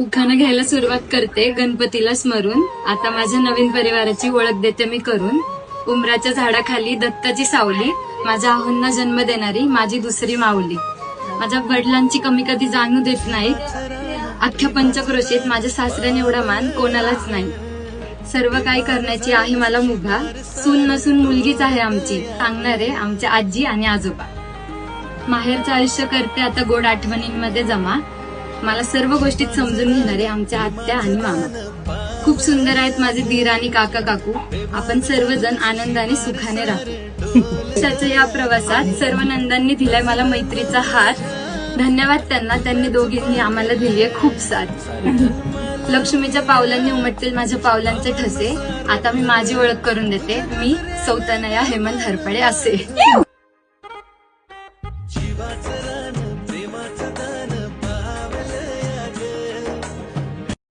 उखाणं घ्यायला सुरुवात करते गणपतीला स्मरून. आता माझ्या नवीन परिवाराची ओळख देते मी करून. उमराच्या झाडाखाली दत्ताची सावली, माझ्या आहोंना जन्म देणारी माझी दुसरी माऊली. माझ्या वडिलांची कमी कधी जाणू देत नाही. अख्ख्या पंचक्रोशीत माझ्या सासऱ्याने एवढा मान कोणालाच नाही. सर्व काही करण्याची आहे मला मुभा, सून नसून मुलगीच आहे आमची, सांगणारे आमच्या आजी आणि आजोबा. माहेरचं आयुष्य करते आता गोड आठवणींमध्ये जमा, मला सर्व गोष्टीत समजून घेणारे आमच्या आत्या आणि मामा. खूप सुंदर आहेत माझे दीर आणि काका काकू, आपण सर्वजण आनंदाने सुखाने राहतो. त्याच्या या प्रवासात सर्व नंदांनी दिलाय मला मैत्रीचा हात. धन्यवाद त्यांना, त्यांनी दोघींनी आम्हाला दिलीये खूप साथ. लक्ष्मीच्या पावलांनी उमटतील माझ्या पावलांचे ठसे. आता मी माझी ओळख करून देते, मी सौतनया हेमंत हरपळे असे.